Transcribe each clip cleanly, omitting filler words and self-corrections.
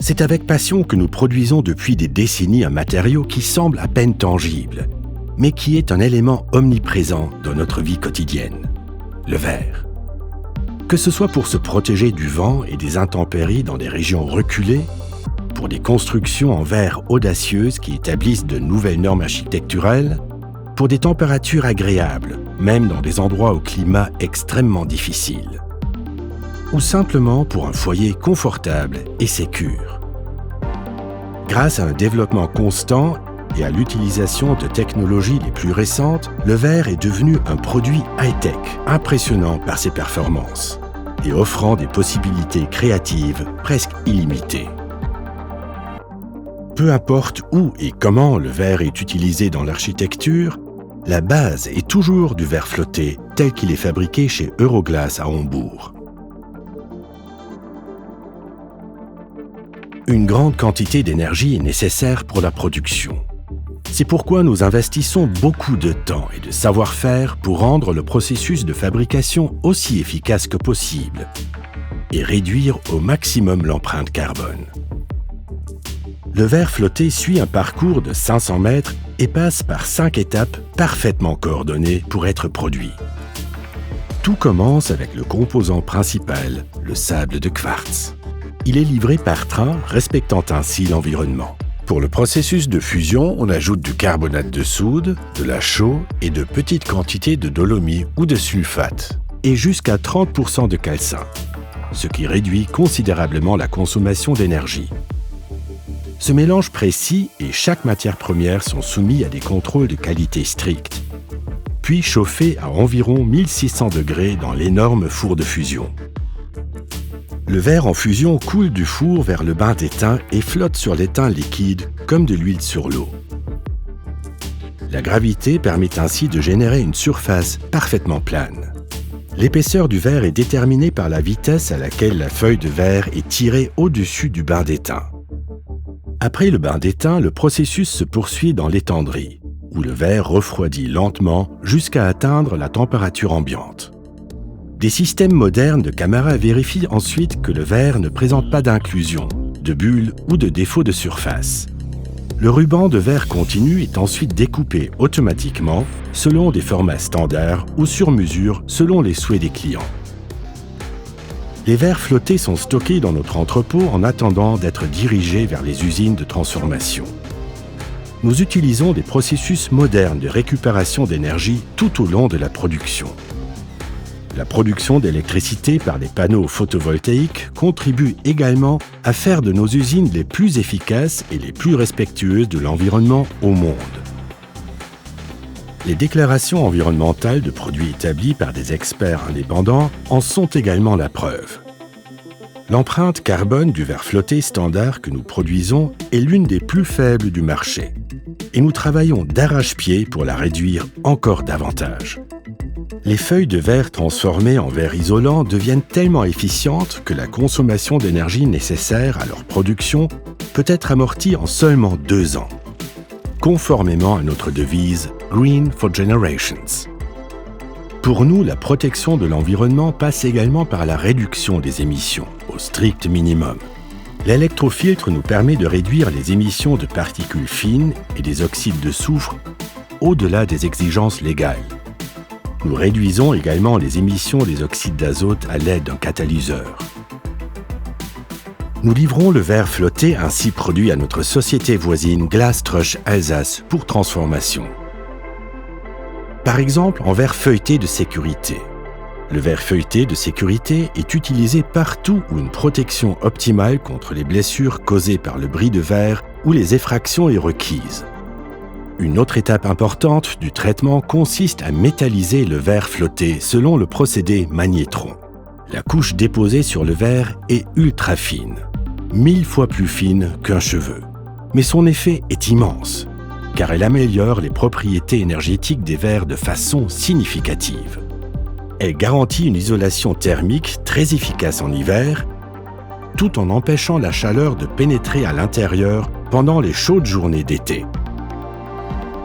C'est avec passion que nous produisons depuis des décennies un matériau qui semble à peine tangible, mais qui est un élément omniprésent dans notre vie quotidienne, le verre. Que ce soit pour se protéger du vent et des intempéries dans des régions reculées, pour des constructions en verre audacieuses qui établissent de nouvelles normes architecturales, pour des températures agréables, même dans des endroits au climat extrêmement difficile, ou simplement pour un foyer confortable et sécure. Grâce à un développement constant et à l'utilisation de technologies les plus récentes, le verre est devenu un produit high-tech, impressionnant par ses performances et offrant des possibilités créatives presque illimitées. Peu importe où et comment le verre est utilisé dans l'architecture, la base est toujours du verre flotté tel qu'il est fabriqué chez Euroglass à Hombourg. Une grande quantité d'énergie est nécessaire pour la production. C'est pourquoi nous investissons beaucoup de temps et de savoir-faire pour rendre le processus de fabrication aussi efficace que possible et réduire au maximum l'empreinte carbone. Le verre flotté suit un parcours de 500 mètres et passe par 5 étapes parfaitement coordonnées pour être produit. Tout commence avec le composant principal, le sable de quartz. Il est livré par train, respectant ainsi l'environnement. Pour le processus de fusion, on ajoute du carbonate de soude, de la chaux et de petites quantités de dolomie ou de sulfate, et jusqu'à 30% de calcin, ce qui réduit considérablement la consommation d'énergie. Ce mélange précis et chaque matière première sont soumis à des contrôles de qualité stricts, puis chauffés à environ 1600 degrés dans l'énorme four de fusion. Le verre en fusion coule du four vers le bain d'étain et flotte sur l'étain liquide comme de l'huile sur l'eau. La gravité permet ainsi de générer une surface parfaitement plane. L'épaisseur du verre est déterminée par la vitesse à laquelle la feuille de verre est tirée au-dessus du bain d'étain. Après le bain d'étain, le processus se poursuit dans l'étendrie, où le verre refroidit lentement jusqu'à atteindre la température ambiante. Des systèmes modernes de caméras vérifient ensuite que le verre ne présente pas d'inclusion, de bulles ou de défaut de surface. Le ruban de verre continu est ensuite découpé automatiquement selon des formats standards ou sur mesure selon les souhaits des clients. Les verres flottés sont stockés dans notre entrepôt en attendant d'être dirigés vers les usines de transformation. Nous utilisons des processus modernes de récupération d'énergie tout au long de la production. La production d'électricité par des panneaux photovoltaïques contribue également à faire de nos usines les plus efficaces et les plus respectueuses de l'environnement au monde. Les déclarations environnementales de produits établis par des experts indépendants en sont également la preuve. L'empreinte carbone du verre flotté standard que nous produisons est l'une des plus faibles du marché, et nous travaillons d'arrache-pied pour la réduire encore davantage. Les feuilles de verre transformées en verre isolant deviennent tellement efficientes que la consommation d'énergie nécessaire à leur production peut être amortie en seulement 2 ans, conformément à notre devise « Green for Generations ». Pour nous, la protection de l'environnement passe également par la réduction des émissions, au strict minimum. L'électrofiltre nous permet de réduire les émissions de particules fines et des oxydes de soufre au-delà des exigences légales. Nous réduisons également les émissions des oxydes d'azote à l'aide d'un catalyseur. Nous livrons le verre flotté ainsi produit à notre société voisine Glastrush Alsace pour transformation. Par exemple, en verre feuilleté de sécurité. Le verre feuilleté de sécurité est utilisé partout où une protection optimale contre les blessures causées par le bris de verre ou les effractions est requise. Une autre étape importante du traitement consiste à métalliser le verre flotté selon le procédé magnétron. La couche déposée sur le verre est ultra fine, 1000 fois plus fine qu'un cheveu. Mais son effet est immense, car elle améliore les propriétés énergétiques des verres de façon significative. Elle garantit une isolation thermique très efficace en hiver, tout en empêchant la chaleur de pénétrer à l'intérieur pendant les chaudes journées d'été.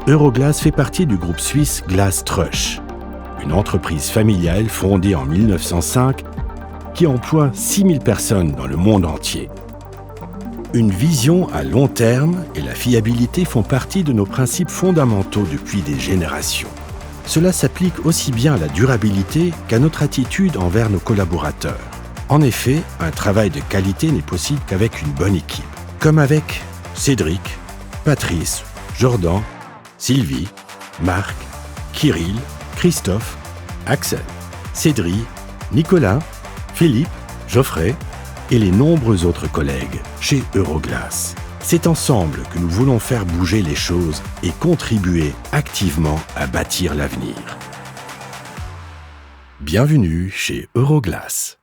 Euroglass fait partie du groupe suisse Glastrush, une entreprise familiale fondée en 1905 qui emploie 6000 personnes dans le monde entier. Une vision à long terme et la fiabilité font partie de nos principes fondamentaux depuis des générations. Cela s'applique aussi bien à la durabilité qu'à notre attitude envers nos collaborateurs. En effet, un travail de qualité n'est possible qu'avec une bonne équipe. Comme avec Cédric, Patrice, Jordan, Sylvie, Marc, Kirill, Christophe, Axel, Cédric, Nicolas, Philippe, Geoffrey et les nombreux autres collègues chez Euroglass. C'est ensemble que nous voulons faire bouger les choses et contribuer activement à bâtir l'avenir. Bienvenue chez Euroglass.